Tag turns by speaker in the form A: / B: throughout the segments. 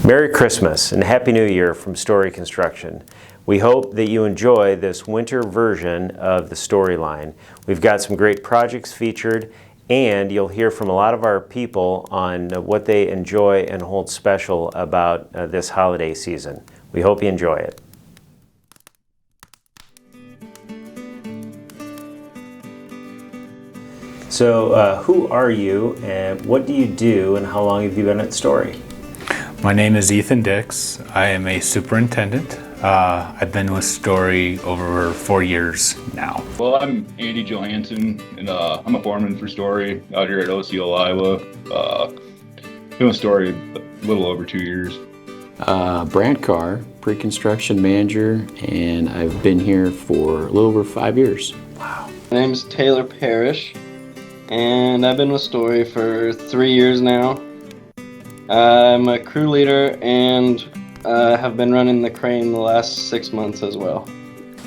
A: Merry Christmas and Happy New Year from Story Construction. We hope that you enjoy this winter version of the storyline. We've got some great projects featured, and you'll hear from a lot of our people on what they enjoy and hold special about this holiday season. We hope you enjoy it. So who are you, and what do you do, and how long have you been at Story?
B: My name is Ethan Dix. I am a superintendent. I've been with Story over 4 years now.
C: Well, I'm Andy Johansson, and I'm a foreman for Story out here at OCL, Iowa. Been with Story a little over 2 years.
D: Brant Carr, pre-construction manager, and I've been here for a little over 5 years.
A: Wow.
E: My name's Taylor Parrish, and I've been with Story for 3 years now. I'm a crew leader and have been running the crane the last 6 months as well.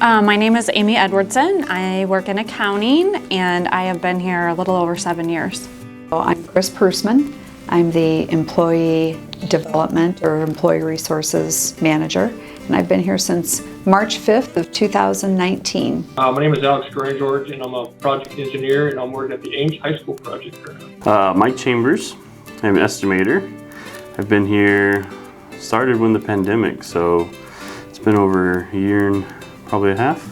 F: My name is Amy Edwardson. I work in accounting and I have been here a little over 7 years.
G: I'm Chris Persman. I'm the employee development or employee resources manager, and I've been here since March 5th of 2019.
H: My name is Alex Gray-George, and I'm a project engineer, and I'm working at the Ames High School project right now.
I: Mike Chambers. I'm an estimator. I've been here, started when the pandemic, so it's been over a year and probably a half.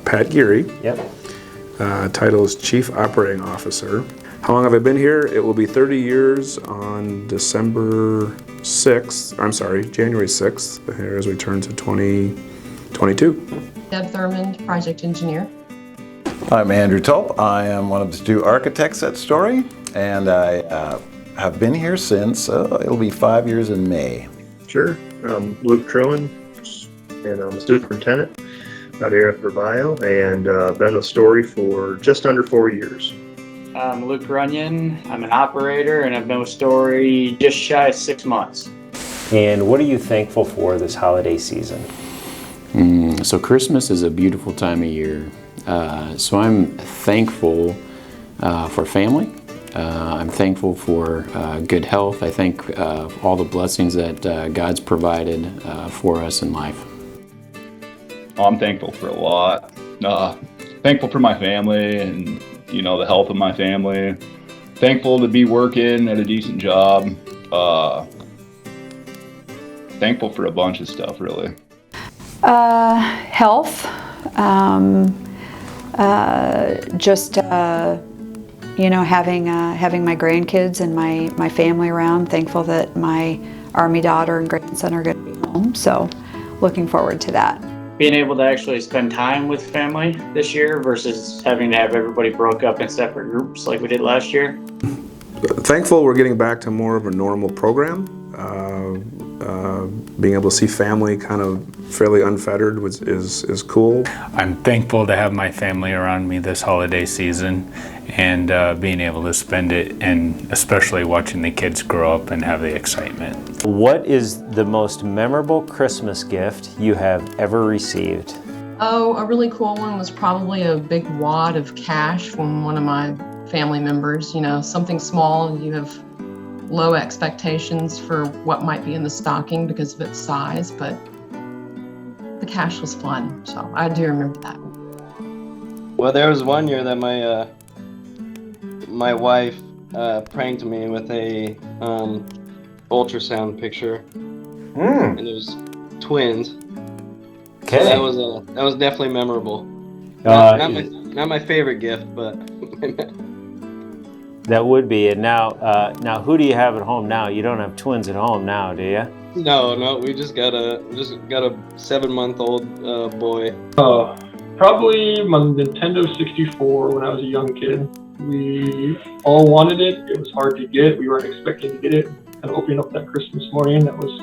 J: Pat Geary.
A: Yep.
J: Title is Chief Operating Officer. How long have I been here? It will be 30 years on January 6th, here as we turn to 2022.
K: Deb Thurmond, project engineer.
L: I'm Andrew Tulp. I am one of the two architects at Story, and I have been here since, it'll be 5 years in May.
M: Sure. I'm Luke Truman, and I'm a superintendent out here at Vervio, and been with Story for just under 4 years.
N: I'm Luke Runyon. I'm an operator, and I've been with Story just shy of 6 months.
A: And what are you thankful for this holiday season?
D: So Christmas is a beautiful time of year. So I'm thankful for family. I'm thankful for good health. I thank all the blessings that God's provided for us in life.
C: I'm thankful for a lot. Thankful for my family and, the health of my family. Thankful to be working at a decent job. Thankful for a bunch of stuff, really.
G: Health, having my grandkids and my family around. Thankful that my Army daughter and grandson are going to be home, so looking forward to that.
N: Being able to actually spend time with family this year versus having to have everybody broke up in separate groups like we did last year.
J: Thankful we're getting back to more of a normal program. Being able to see family kind of fairly unfettered is cool.
B: I'm thankful to have my family around me this holiday season and being able to spend it, and especially watching the kids grow up and have the excitement.
A: What is the most memorable Christmas gift you have ever received?
K: Oh, a really cool one was probably a big wad of cash from one of my family members. Something small, you have low expectations for what might be in the stocking because of its size, but the cash was fun, so I do remember that.
E: Well, there was one year that my wife pranked me with a ultrasound picture, and it was twins.
A: Okay.
E: So that was definitely memorable. Not my favorite gift, but
A: That would be. And now who do you have at home now? You don't have twins at home now, do you?
E: No, we just got a 7-month-old boy.
H: Probably my Nintendo 64 when I was a young kid. We all wanted it. It was hard to get. We weren't expecting to get it. And opening up that Christmas morning, that was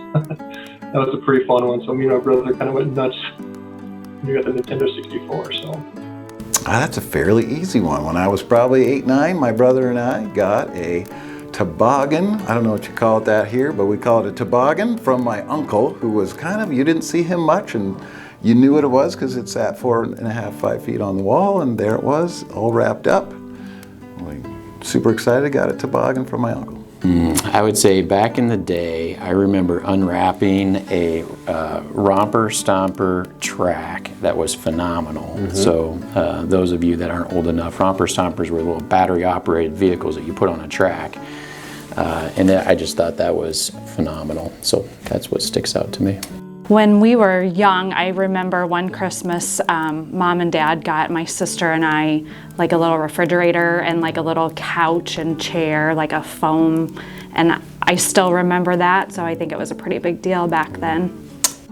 H: that was a pretty fun one. So me and my brother kind of went nuts. We got the Nintendo 64. So.
L: That's a fairly easy one. When I was probably 8, 9, my brother and I got a toboggan. I don't know what you call it that here, but we call it a toboggan from my uncle, who was you didn't see him much, and you knew what it was because it sat 4.5, 5 feet on the wall, and there it was, all wrapped up. We super excited, got a toboggan from my uncle.
D: I would say back in the day, I remember unwrapping a Romper Stomper track that was phenomenal. So those of you that aren't old enough, Romper Stompers were little battery-operated vehicles that you put on a track. And I just thought that was phenomenal. So that's what sticks out to me.
F: When we were young, I remember one Christmas, Mom and Dad got my sister and I like a little refrigerator and like a little couch and chair, like a foam, and I still remember that, so I think it was a pretty big deal back then.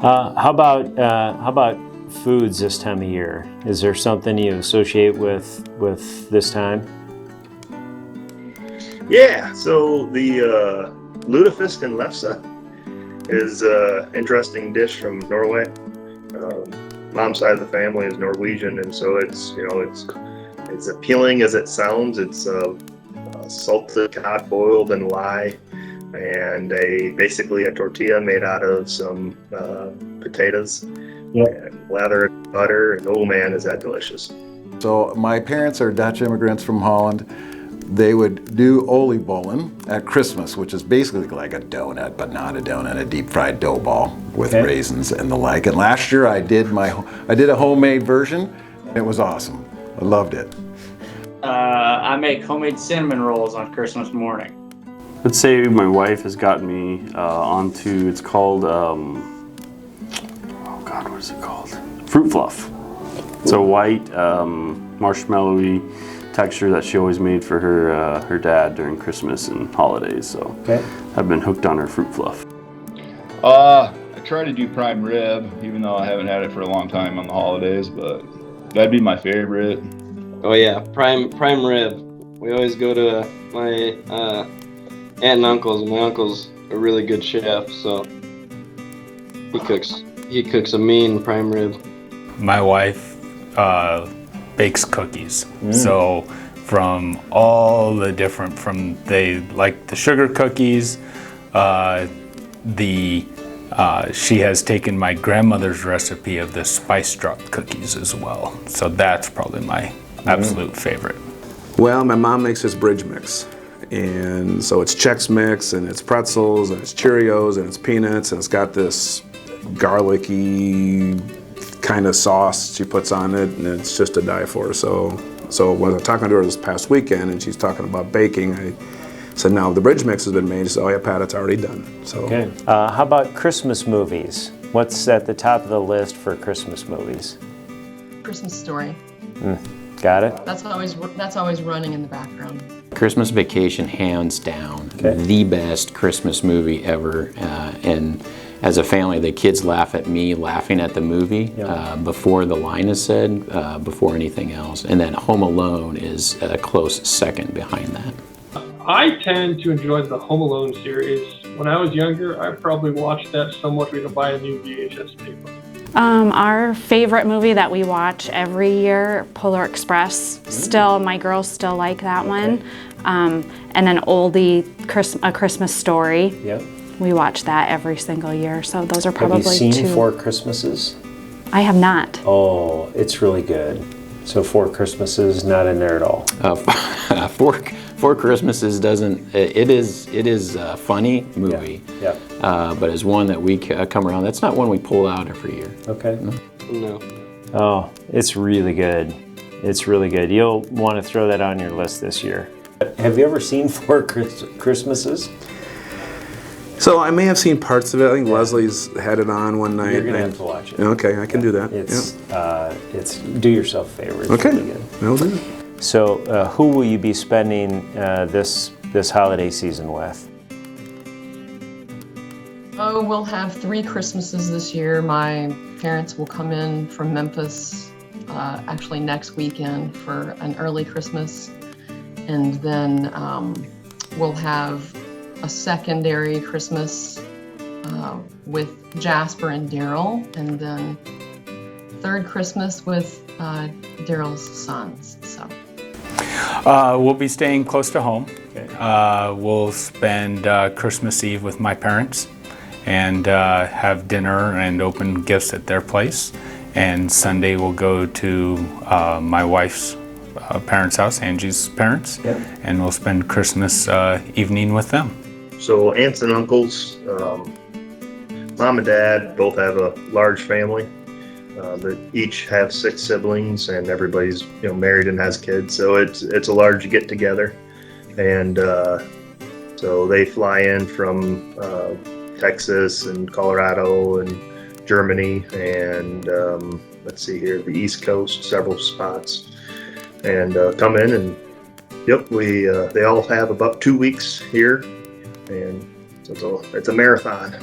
A: How about foods this time of year? Is there something you associate with this time?
M: Yeah, so the lutefisk and lefse is an interesting dish from Norway. Mom's side of the family is Norwegian, and so it's it's appealing as it sounds. It's salted cod boiled in lye, and basically a tortilla made out of some potatoes, and lather in butter, and oh man, is that delicious.
L: So my parents are Dutch immigrants from Holland. They would do oliebollen at Christmas, which is basically like a donut, but not a donut, a deep fried dough ball with raisins and the like. And last year I did a homemade version, and it was awesome. I loved it.
N: I make homemade cinnamon rolls on Christmas morning.
I: I'd say my wife has gotten me onto, it's called, oh God, what is it called? Fruit fluff. It's a white, marshmallowy texture that she always made for her dad during Christmas and holidays. So I've been hooked on her fruit fluff.
C: I try to do prime rib, even though I haven't had it for a long time on the holidays, but that'd be my favorite.
E: Oh yeah, prime rib. We always go to my aunt and uncle's, and my uncle's a really good chef, so he cooks a mean prime rib.
B: My wife bakes cookies. So from all the different, they like the sugar cookies, she has taken my grandmother's recipe of the spice drop cookies as well. So that's probably my absolute favorite.
J: Well, my mom makes this bridge mix. And so it's Chex Mix, and it's pretzels, and it's Cheerios, and it's peanuts, and it's got this garlicky kind of sauce she puts on it, and it's just to die for. So when I was talking to her this past weekend, and she's talking about baking, I said, "Now the bridge mix has been made." She said, "Oh yeah, Pat, it's already done." So.
A: How about Christmas movies? What's at the top of the list for Christmas movies?
K: Christmas Story.
A: Got it.
K: That's always running in the background.
D: Christmas Vacation, hands down, the best Christmas movie ever. And as a family, the kids laugh at me laughing at the movie before the line is said, before anything else. And then Home Alone is a close second behind that.
H: I tend to enjoy the Home Alone series. When I was younger, I probably watched that so much we could buy a new VHS tape.
F: Our favorite movie that we watch every year, Polar Express. Still, my girls still like that one. And an oldie, A Christmas Story.
A: Yep.
F: We watch that every single year, so those are probably two.
A: Have you seen Four Christmases?
F: I have not.
A: Oh, it's really good. So Four Christmases, not in there at all.
D: Four Christmases doesn't. It is a funny movie.
A: Yeah.
D: But it's one that we come around. That's not one we pull out every year.
A: Okay.
E: No.
A: Oh, it's really good. It's really good. You'll want to throw that on your list this year. Have you ever seen Four Christmases?
J: So I may have seen parts of it. I think Leslie's had it on one night.
A: You're gonna have to watch it.
J: Okay, I can do that.
A: It's do yourself a favor. It's really good.
J: I'll do it.
A: So, who will you be spending this holiday season with?
K: Oh, we'll have 3 Christmases this year. My parents will come in from Memphis actually next weekend for an early Christmas. And then we'll have a secondary Christmas with Jasper and Daryl. And then 3rd Christmas with Daryl's sons. So.
B: We'll be staying close to home. We'll spend Christmas Eve with my parents and have dinner and open gifts at their place. And Sunday we'll go to my wife's parents' house, Angie's parents, and we'll spend Christmas evening with them.
M: So aunts and uncles, mom and dad both have a large family. They each have 6 siblings, and everybody's married and has kids. So it's a large get together, and so they fly in from Texas and Colorado and Germany and let's see here, the East Coast, several spots, and come in and they all have about 2 weeks here, and so it's a marathon.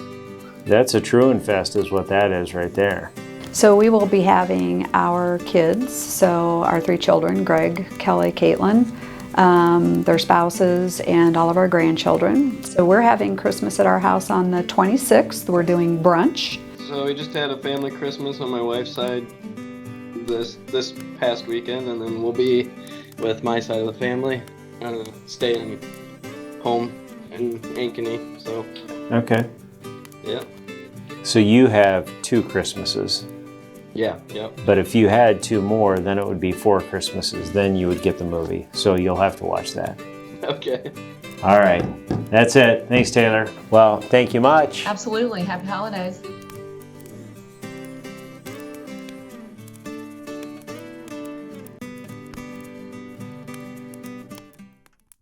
A: That's a truant fest is what that is right there.
G: So we will be having our kids, so our 3 children, Greg, Kelly, Caitlin, their spouses, and all of our grandchildren. So we're having Christmas at our house on the 26th. We're doing brunch.
E: So we just had a family Christmas on my wife's side this past weekend, and then we'll be with my side of the family, staying home in Ankeny. So.
A: Okay.
E: Yeah.
A: So you have 2 Christmases.
E: Yeah. Yep.
A: But if you had 2 more, then it would be 4 Christmases. Then you would get the movie. So you'll have to watch that.
E: Okay.
A: All right. That's it. Thanks, Taylor. Well, thank you much.
K: Absolutely. Happy holidays.